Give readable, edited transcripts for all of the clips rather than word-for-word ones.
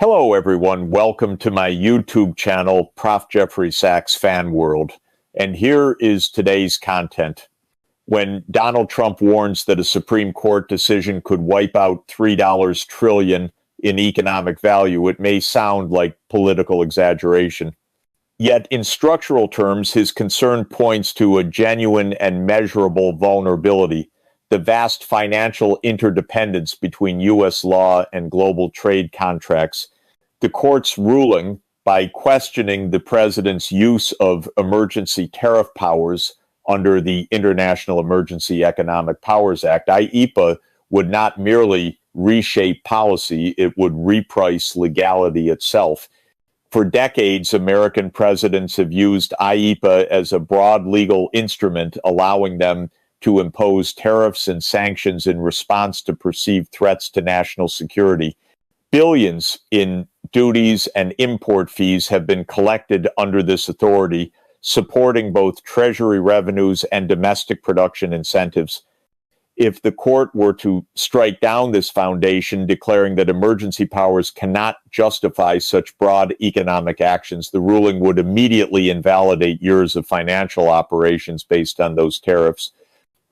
Hello, everyone. Welcome to my YouTube channel, Prof. Jeffrey Sachs Fan World. And here is today's content. When Donald Trump warns that a Supreme Court decision could wipe out $3 trillion in economic value, it may sound like political exaggeration. Yet, in structural terms, his concern points to a genuine and measurable vulnerability, the vast financial interdependence between U.S. law and global trade contracts. The court's ruling, by questioning the president's use of emergency tariff powers under the International Emergency Economic Powers Act, IEEPA would not merely reshape policy, it would reprice legality itself. For decades, American presidents have used IEEPA as a broad legal instrument, allowing them to impose tariffs and sanctions in response to perceived threats to national security. Billions in duties and import fees have been collected under this authority, supporting both Treasury revenues and domestic production incentives. If the court were to strike down this foundation, declaring that emergency powers cannot justify such broad economic actions, the ruling would immediately invalidate years of financial operations based on those tariffs.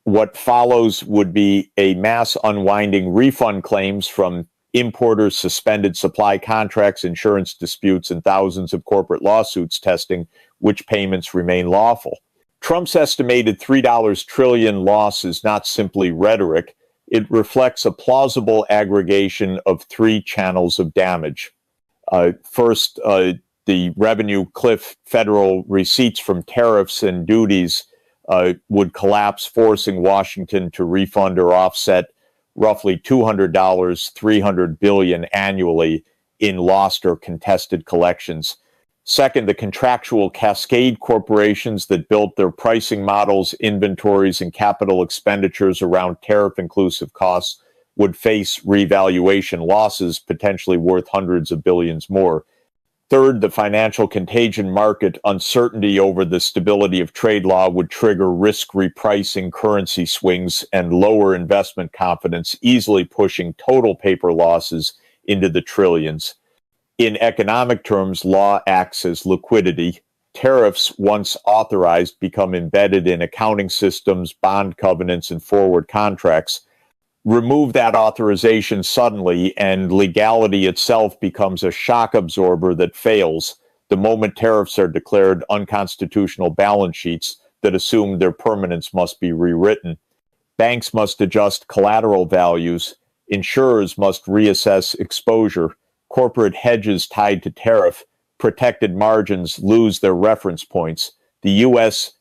What follows would be a mass unwinding refund claims from importers, suspended supply contracts, insurance disputes, and thousands of corporate lawsuits testing which payments remain lawful. Trump's estimated $3 trillion loss is not simply rhetoric. It reflects a plausible aggregation of three channels of damage. First, the revenue cliff. Federal receipts from tariffs and duties would collapse, forcing Washington to refund or offset roughly $200, $300 billion annually in lost or contested collections. Second, the contractual cascade corporations that built their pricing models, inventories, and capital expenditures around tariff-inclusive costs would face revaluation losses potentially worth hundreds of billions more. Third, the financial contagion market uncertainty over the stability of trade law would trigger risk repricing, currency swings, and lower investment confidence, easily pushing total paper losses into the trillions. In economic terms, law acts as liquidity. Tariffs, once authorized, become embedded in accounting systems, bond covenants, and forward contracts. Remove that authorization suddenly, and legality itself becomes a shock absorber that fails the moment tariffs are declared unconstitutional balance sheets that assume their permanence must be rewritten. Banks must adjust collateral values. Insurers must reassess exposure. Corporate hedges tied to tariff protected margins lose their reference points. The U.S.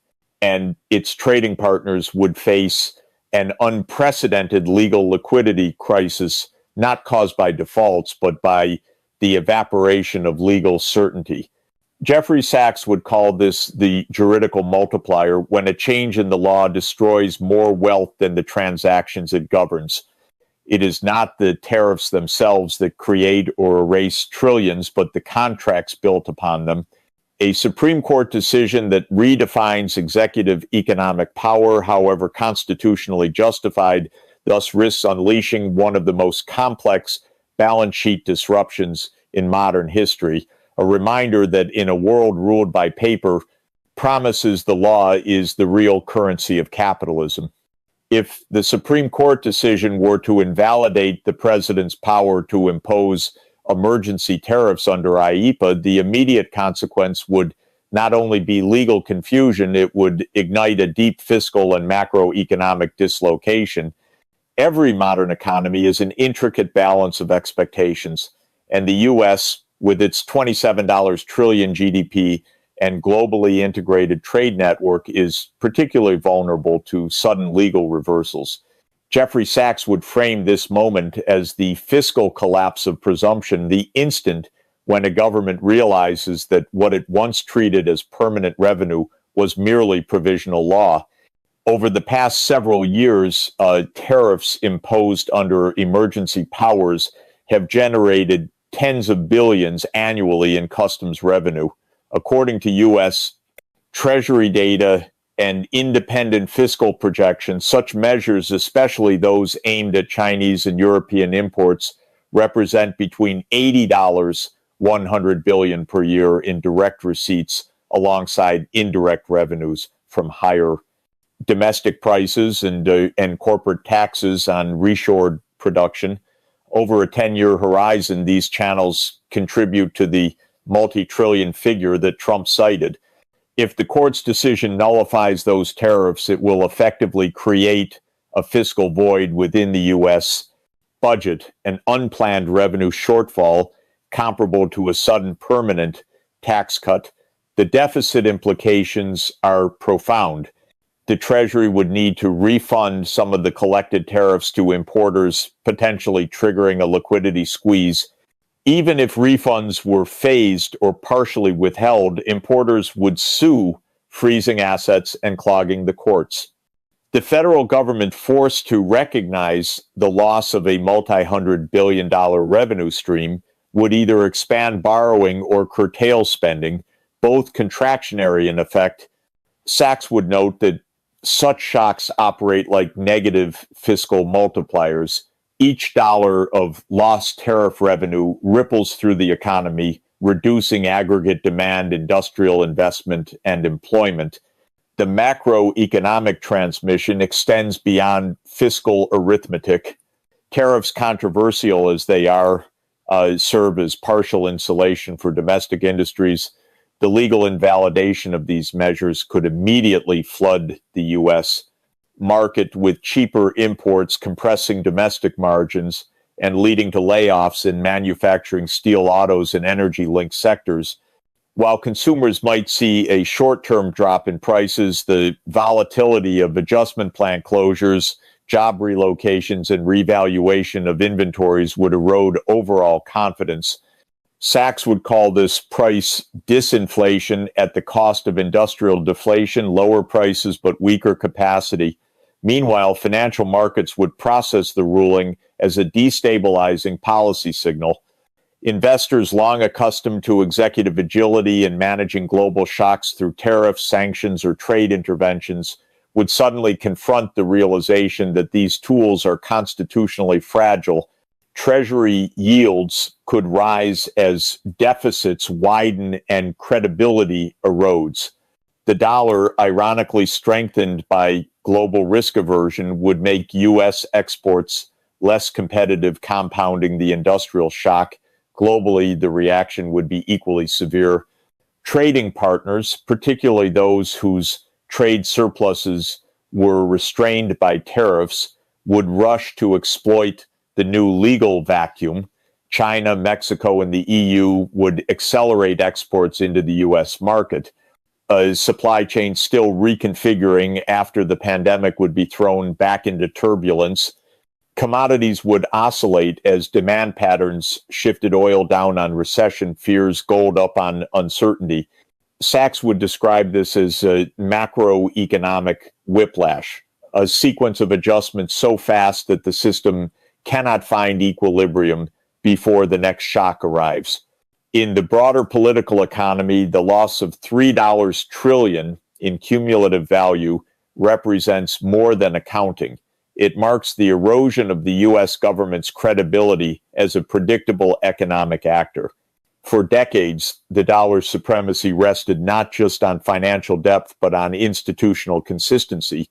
and its trading partners would face an unprecedented legal liquidity crisis, not caused by defaults, but by the evaporation of legal certainty. Jeffrey Sachs would call this the juridical multiplier, when a change in the law destroys more wealth than the transactions it governs. It is not the tariffs themselves that create or erase trillions, but the contracts built upon them. A Supreme Court decision that redefines executive economic power, however constitutionally justified, thus risks unleashing one of the most complex balance sheet disruptions in modern history. A reminder that in a world ruled by paper, promises the law is the real currency of capitalism. If the Supreme Court decision were to invalidate the president's power to impose emergency tariffs under IEEPA, the immediate consequence would not only be legal confusion, it would ignite a deep fiscal and macroeconomic dislocation. Every modern economy is an intricate balance of expectations, and the U.S., with its $27 trillion GDP and globally integrated trade network, is particularly vulnerable to sudden legal reversals. Jeffrey Sachs would frame this moment as the fiscal collapse of presumption, the instant when a government realizes that what it once treated as permanent revenue was merely provisional law. Over the past several years, tariffs imposed under emergency powers have generated tens of billions annually in customs revenue. According to U.S. Treasury data and independent fiscal projections, such measures, especially those aimed at Chinese and European imports, represent between $80, 100 billion per year in direct receipts alongside indirect revenues from higher domestic prices and corporate taxes on reshored production. Over a 10-year horizon, these channels contribute to the multi-trillion figure that Trump cited. If the court's decision nullifies those tariffs, it will effectively create a fiscal void within the U.S. budget, an unplanned revenue shortfall comparable to a sudden permanent tax cut. The deficit implications are profound. The Treasury would need to refund some of the collected tariffs to importers, potentially triggering a liquidity squeeze. Even if refunds were phased or partially withheld, importers would sue, freezing assets and clogging the courts. The federal government, forced to recognize the loss of a multi-hundred billion dollar revenue stream, would either expand borrowing or curtail spending, both contractionary in effect. Sachs would note that such shocks operate like negative fiscal multipliers. Each dollar of lost tariff revenue ripples through the economy, reducing aggregate demand, industrial investment, and employment. The macroeconomic transmission extends beyond fiscal arithmetic. Tariffs, controversial as they are, serve as partial insulation for domestic industries. The legal invalidation of these measures could immediately flood the U.S. market with cheaper imports, compressing domestic margins and leading to layoffs in manufacturing, steel, autos, and energy-linked sectors. While consumers might see a short-term drop in prices, the volatility of adjustment plan closures, job relocations, and revaluation of inventories would erode overall confidence. Sachs would call this price disinflation at the cost of industrial deflation, lower prices but weaker capacity. Meanwhile, financial markets would process the ruling as a destabilizing policy signal. Investors, long accustomed to executive agility in managing global shocks through tariffs, sanctions, or trade interventions, would suddenly confront the realization that these tools are constitutionally fragile. Treasury yields could rise as deficits widen and credibility erodes. The dollar, ironically strengthened by global risk aversion, would make U.S. exports less competitive, compounding the industrial shock. Globally, the reaction would be equally severe. Trading partners, particularly those whose trade surpluses were restrained by tariffs, would rush to exploit the new legal vacuum. China, Mexico, and the EU would accelerate exports into the U.S. market. A supply chain still reconfiguring after the pandemic would be thrown back into turbulence. Commodities would oscillate as demand patterns shifted, oil down on recession fears, gold up on uncertainty. Sachs would describe this as a macroeconomic whiplash, a sequence of adjustments so fast that the system cannot find equilibrium before the next shock arrives. In the broader political economy, the loss of $3 trillion in cumulative value represents more than accounting. It marks the erosion of the U.S. government's credibility as a predictable economic actor. For decades, the dollar's supremacy rested not just on financial depth, but on institutional consistency.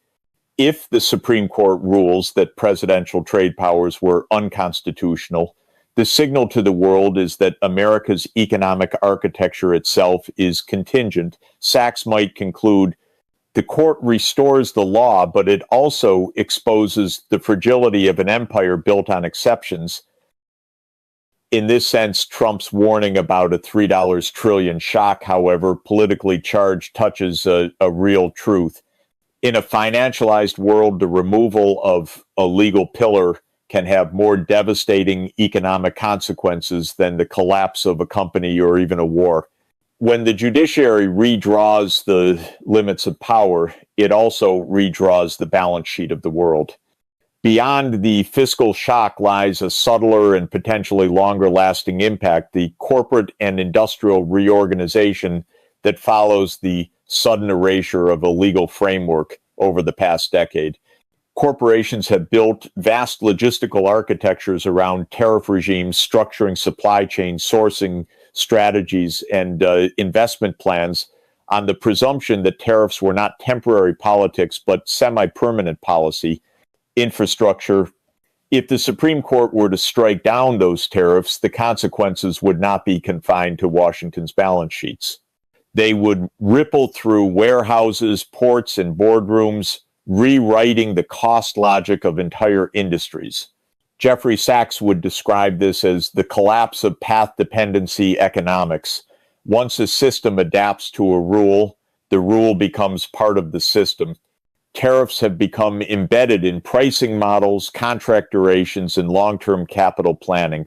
If the Supreme Court rules that presidential trade powers were unconstitutional, the signal to the world is that America's economic architecture itself is contingent. Sachs might conclude, the court restores the law, but it also exposes the fragility of an empire built on exceptions. In this sense, Trump's warning about a $3 trillion shock, however politically charged, touches a real truth. In a financialized world, the removal of a legal pillar can have more devastating economic consequences than the collapse of a company or even a war. When the judiciary redraws the limits of power, it also redraws the balance sheet of the world. Beyond the fiscal shock lies a subtler and potentially longer-lasting impact, the corporate and industrial reorganization that follows the sudden erasure of a legal framework over the past decade. Corporations have built vast logistical architectures around tariff regimes, structuring supply chain sourcing strategies and investment plans on the presumption that tariffs were not temporary politics, but semi-permanent policy, infrastructure. If the Supreme Court were to strike down those tariffs, the consequences would not be confined to Washington's balance sheets. They would ripple through warehouses, ports, and boardrooms, rewriting the cost logic of entire industries. Jeffrey Sachs would describe this as the collapse of path dependency economics. Once a system adapts to a rule, the rule becomes part of the system. Tariffs have become embedded in pricing models, contract durations, and long-term capital planning.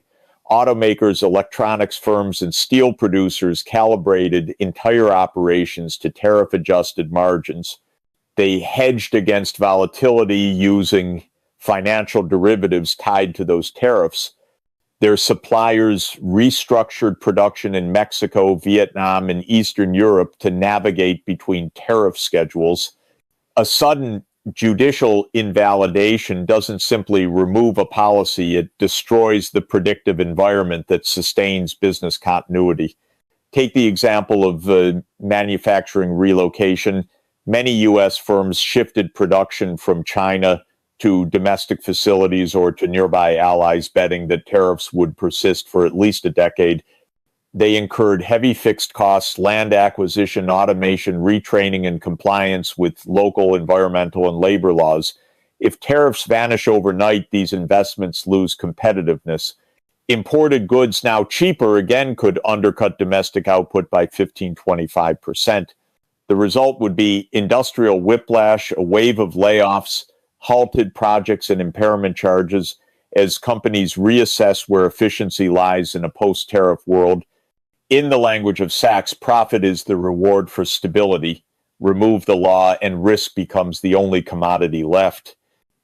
Automakers, electronics firms, and steel producers calibrated entire operations to tariff-adjusted margins. They hedged against volatility using financial derivatives tied to those tariffs. Their suppliers restructured production in Mexico, Vietnam, and Eastern Europe to navigate between tariff schedules. A sudden judicial invalidation doesn't simply remove a policy, it destroys the predictive environment that sustains business continuity. Take the example of manufacturing relocation. Many U.S. firms shifted production from China to domestic facilities or to nearby allies, betting that tariffs would persist for at least a decade. They incurred heavy fixed costs, land acquisition, automation, retraining, and compliance with local environmental and labor laws. If tariffs vanish overnight, these investments lose competitiveness. Imported goods, now cheaper, again could undercut domestic output by 15-25%. The result would be industrial whiplash, a wave of layoffs, halted projects, and impairment charges as companies reassess where efficiency lies in a post-tariff world. In the language of Sachs, profit is the reward for stability. Remove the law and risk becomes the only commodity left.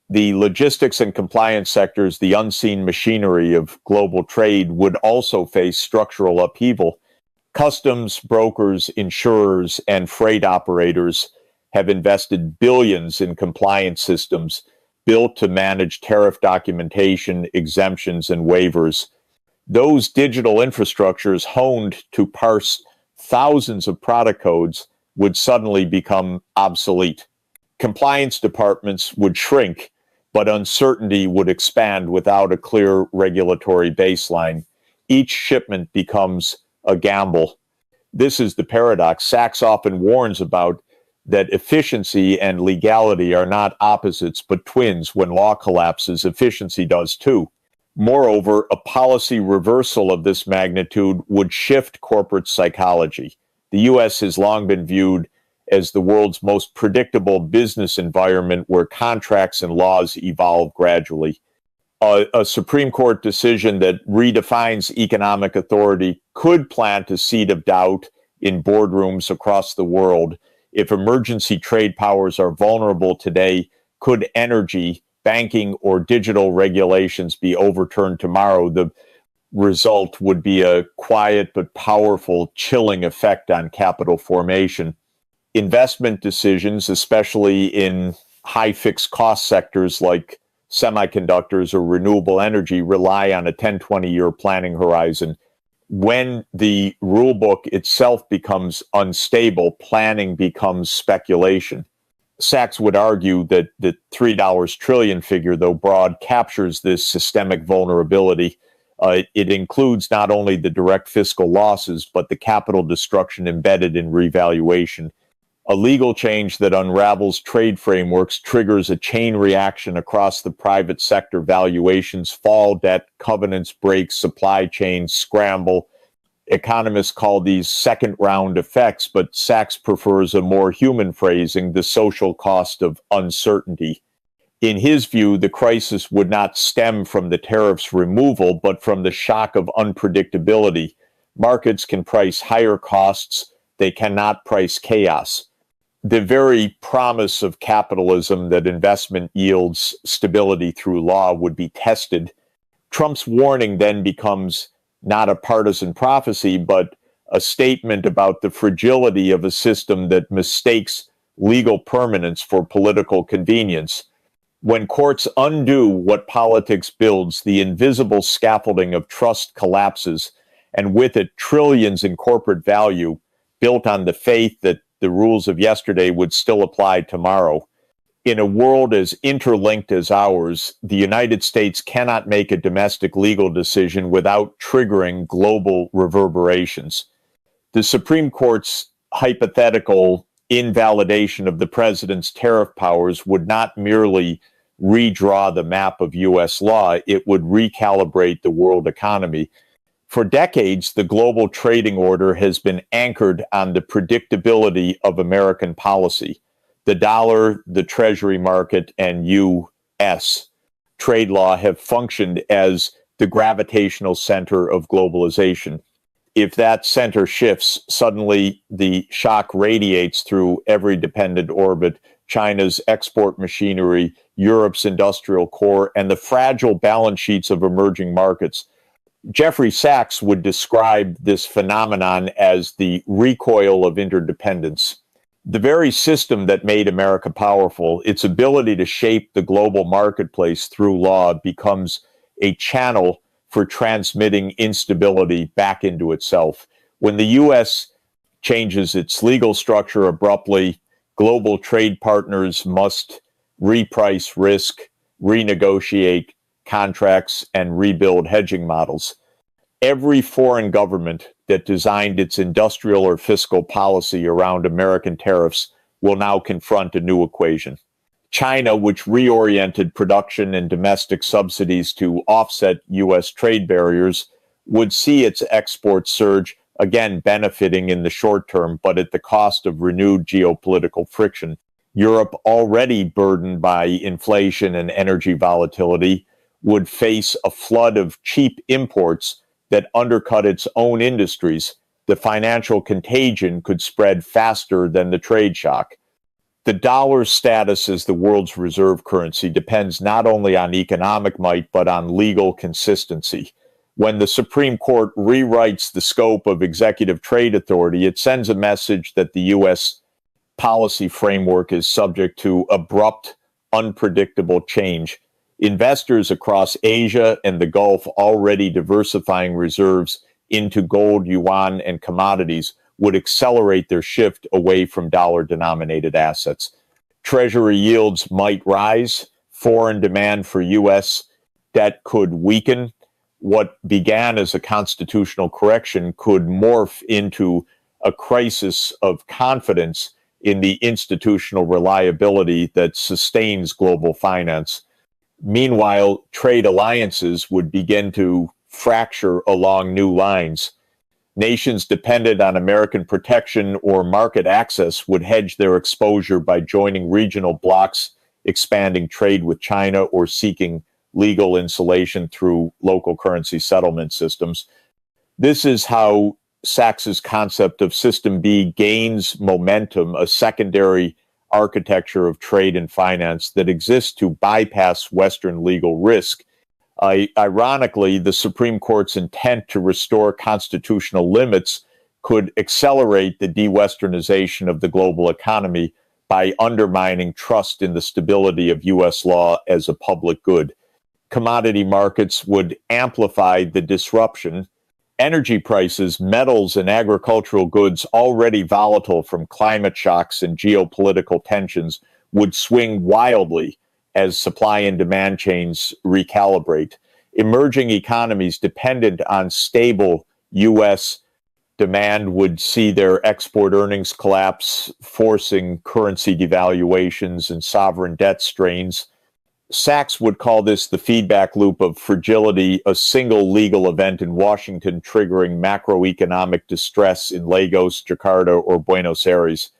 The logistics and compliance sectors, the unseen machinery of global trade, would also face structural upheaval. Customs, brokers, insurers, and freight operators have invested billions in compliance systems built to manage tariff documentation, exemptions, and waivers. Those digital infrastructures honed to parse thousands of product codes would suddenly become obsolete. Compliance departments would shrink, but uncertainty would expand without a clear regulatory baseline. Each shipment becomes a gamble. This is the paradox Sachs often warns about, that efficiency and legality are not opposites but twins. When law collapses, efficiency does too. Moreover, a policy reversal of this magnitude would shift corporate psychology. The U.S. has long been viewed as the world's most predictable business environment where contracts and laws evolve gradually. A Supreme Court decision that redefines economic authority could plant a seed of doubt in boardrooms across the world. If emergency trade powers are vulnerable today, could energy, banking, or digital regulations be overturned tomorrow? The result would be a quiet but powerful chilling effect on capital formation. Investment decisions, especially in high fixed cost sectors like semiconductors or renewable energy, rely on a 10-20 year planning horizon. When the rule book itself becomes unstable, planning becomes speculation. Sachs would argue that the $3 trillion figure, though broad, captures this systemic vulnerability. It includes not only the direct fiscal losses, but the capital destruction embedded in revaluation. A legal change that unravels trade frameworks triggers a chain reaction across the private sector. Valuations fall, debt covenants break, supply chains scramble. Economists call these second-round effects, but Sachs prefers a more human phrasing, the social cost of uncertainty. In his view, the crisis would not stem from the tariffs removal, but from the shock of unpredictability. Markets can price higher costs, they cannot price chaos. The very promise of capitalism, that investment yields stability through law, would be tested. Trump's warning then becomes not a partisan prophecy, but a statement about the fragility of a system that mistakes legal permanence for political convenience. When courts undo what politics builds, the invisible scaffolding of trust collapses, and with it, trillions in corporate value built on the faith that the rules of yesterday would still apply tomorrow. In a world as interlinked as ours, the United States cannot make a domestic legal decision without triggering global reverberations. The Supreme Court's hypothetical invalidation of the president's tariff powers would not merely redraw the map of U.S. law, it would recalibrate the world economy. For decades, the global trading order has been anchored on the predictability of American policy. The dollar, the treasury market, and U.S. trade law have functioned as the gravitational center of globalization. If that center shifts, suddenly the shock radiates through every dependent orbit, China's export machinery, Europe's industrial core, and the fragile balance sheets of emerging markets. Jeffrey Sachs would describe this phenomenon as the recoil of interdependence. The very system that made America powerful, its ability to shape the global marketplace through law, becomes a channel for transmitting instability back into itself. When the U.S. changes its legal structure abruptly, global trade partners must reprice risk, renegotiate contracts, and rebuild hedging models. Every foreign government that designed its industrial or fiscal policy around American tariffs will now confront a new equation. China, which reoriented production and domestic subsidies to offset U.S. trade barriers, would see its exports surge, again benefiting in the short term, but at the cost of renewed geopolitical friction. Europe, already burdened by inflation and energy volatility, would face a flood of cheap imports that undercut its own industries. The financial contagion could spread faster than the trade shock. The dollar's status as the world's reserve currency depends not only on economic might, but on legal consistency. When the Supreme Court rewrites the scope of executive trade authority, it sends a message that the U.S. policy framework is subject to abrupt, unpredictable change. Investors across Asia and the Gulf, already diversifying reserves into gold, yuan, and commodities, would accelerate their shift away from dollar-denominated assets. Treasury yields might rise. Foreign demand for U.S. debt could weaken. What began as a constitutional correction could morph into a crisis of confidence in the institutional reliability that sustains global finance. Meanwhile, trade alliances would begin to fracture along new lines. Nations dependent on American protection or market access would hedge their exposure by joining regional blocs, expanding trade with China, or seeking legal insulation through local currency settlement systems. This is how Sachs's concept of System B gains momentum, a secondary architecture of trade and finance that exists to bypass Western legal risk. Ironically, the Supreme Court's intent to restore constitutional limits could accelerate the de-Westernization of the global economy by undermining trust in the stability of U.S. law as a public good. Commodity markets would amplify the disruption. Energy prices, metals, and agricultural goods, already volatile from climate shocks and geopolitical tensions, would swing wildly as supply and demand chains recalibrate. Emerging economies dependent on stable U.S. demand would see their export earnings collapse, forcing currency devaluations and sovereign debt strains. Sachs would call this the feedback loop of fragility, a single legal event in Washington triggering macroeconomic distress in Lagos, Jakarta, or Buenos Aires.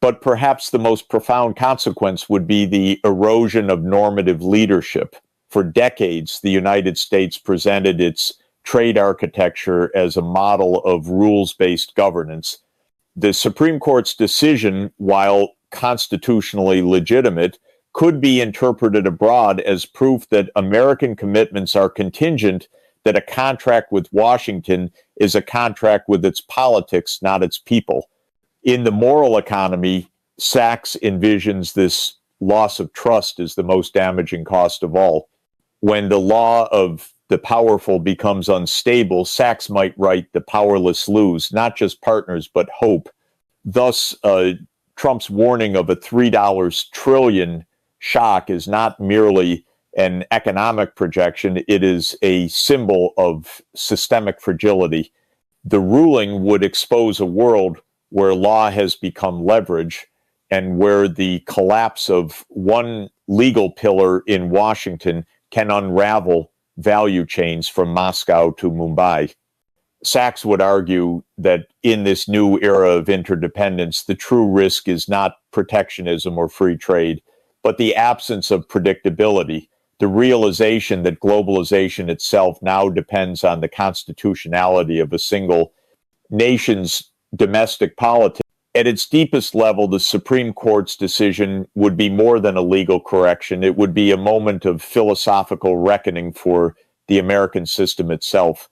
But perhaps the most profound consequence would be the erosion of normative leadership. For decades, the United States presented its trade architecture as a model of rules-based governance. The Supreme Court's decision, while constitutionally legitimate, could be interpreted abroad as proof that American commitments are contingent, that a contract with Washington is a contract with its politics, not its people. In the moral economy, Sachs envisions this loss of trust is the most damaging cost of all. When the law of the powerful becomes unstable, Sachs might write, the powerless lose, not just partners, but hope. Thus, Trump's warning of a $3 trillion shock is not merely an economic projection, it is a symbol of systemic fragility. The ruling would expose a world where law has become leverage and where the collapse of one legal pillar in Washington can unravel value chains from Moscow to Mumbai. Sachs would argue that in this new era of interdependence, the true risk is not protectionism or free trade, but the absence of predictability, the realization that globalization itself now depends on the constitutionality of a single nation's domestic politics. At its deepest level, the Supreme Court's decision would be more than a legal correction. It would be a moment of philosophical reckoning for the American system itself.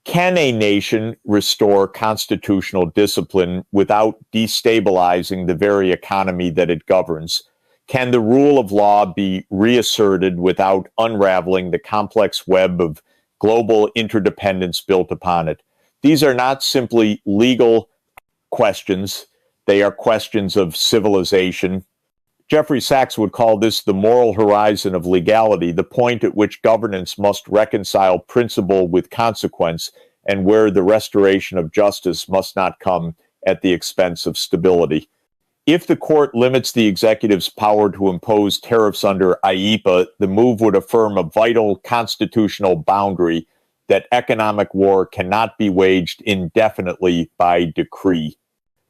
Can a nation restore constitutional discipline without destabilizing the very economy that it governs? Can the rule of law be reasserted without unraveling the complex web of global interdependence built upon it? These are not simply legal questions. They are questions of civilization. Jeffrey Sachs would call this the moral horizon of legality, the point at which governance must reconcile principle with consequence, and where the restoration of justice must not come at the expense of stability. If the court limits the executive's power to impose tariffs under IEEPA, the move would affirm a vital constitutional boundary that economic war cannot be waged indefinitely by decree.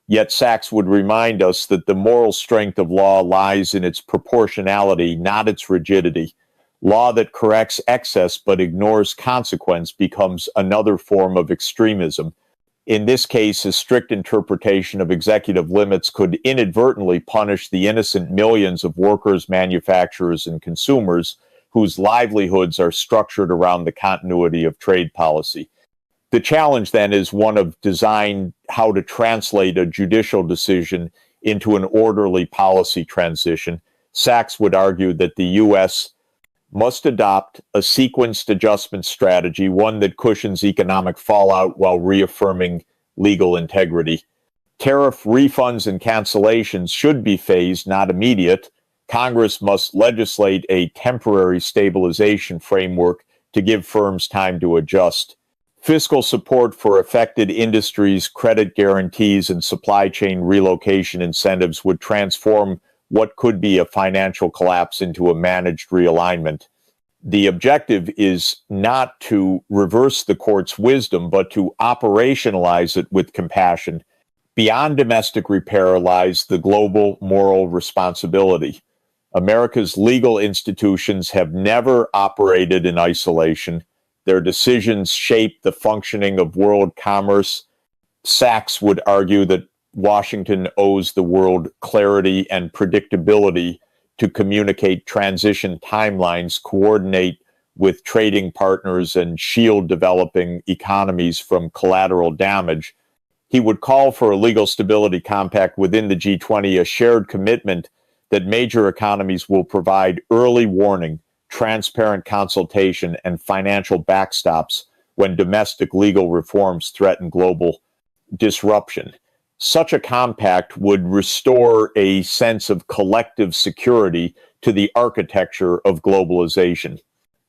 Yet Sachs would remind us that the moral strength of law lies in its proportionality, not its rigidity. Law that corrects excess but ignores consequence becomes another form of extremism. In this case, a strict interpretation of executive limits could inadvertently punish the innocent millions of workers, manufacturers, and consumers whose livelihoods are structured around the continuity of trade policy. The challenge then is one of design, how to translate a judicial decision into an orderly policy transition. Sachs would argue that the U.S. must adopt a sequenced adjustment strategy, one that cushions economic fallout while reaffirming legal integrity. Tariff refunds and cancellations should be phased, not immediate. Congress must legislate a temporary stabilization framework to give firms time to adjust. Fiscal support for affected industries, credit guarantees, and supply chain relocation incentives would transform what could be a financial collapse into a managed realignment. The objective is not to reverse the court's wisdom, but to operationalize it with compassion. Beyond domestic repair lies the global moral responsibility. America's legal institutions have never operated in isolation. Their decisions shape the functioning of world commerce. Sachs would argue that Washington owes the world clarity and predictability to communicate transition timelines, coordinate with trading partners, and shield developing economies from collateral damage. He would call for a legal stability compact within the G20, a shared commitment that major economies will provide early warning, transparent consultation, and financial backstops when domestic legal reforms threaten global disruption. Such a compact would restore a sense of collective security to the architecture of globalization.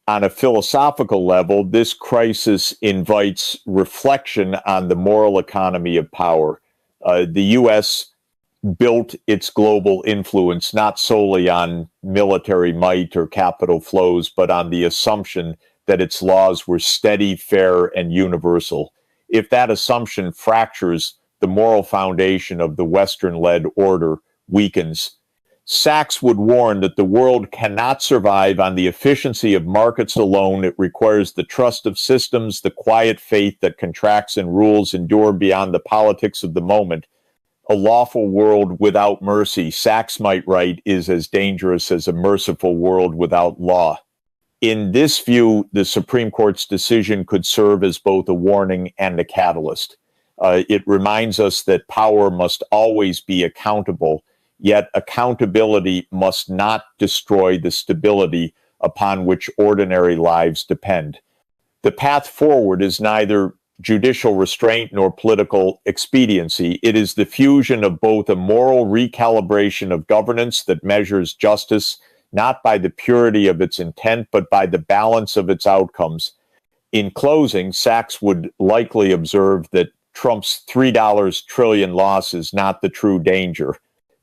On a philosophical level, this crisis invites reflection on the moral economy of power. The U.S. built its global influence not solely on military might or capital flows, but on the assumption that its laws were steady, fair, and universal. If that assumption fractures, the moral foundation of the Western-led order weakens. Sachs would warn that the world cannot survive on the efficiency of markets alone. It requires the trust of systems, the quiet faith that contracts and rules endure beyond the politics of the moment. A lawful world without mercy, Sachs might write, is as dangerous as a merciful world without law. In this view, the Supreme Court's decision could serve as both a warning and a catalyst. It reminds us that power must always be accountable, yet accountability must not destroy the stability upon which ordinary lives depend. The path forward is neither judicial restraint nor political expediency. It is the fusion of both a moral recalibration of governance that measures justice not by the purity of its intent, but by the balance of its outcomes. In closing, Sachs would likely observe that Trump's $3 trillion loss is not the true danger.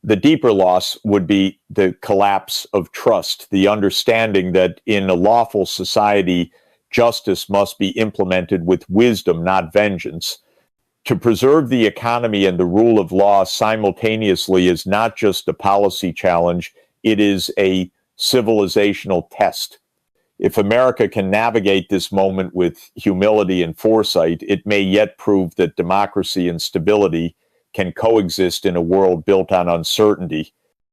The deeper loss would be the collapse of trust, the understanding that in a lawful society, justice must be implemented with wisdom, not vengeance. To preserve the economy and the rule of law simultaneously is not just a policy challenge, it is a civilizational test. If America can navigate this moment with humility and foresight, it may yet prove that democracy and stability can coexist in a world built on uncertainty.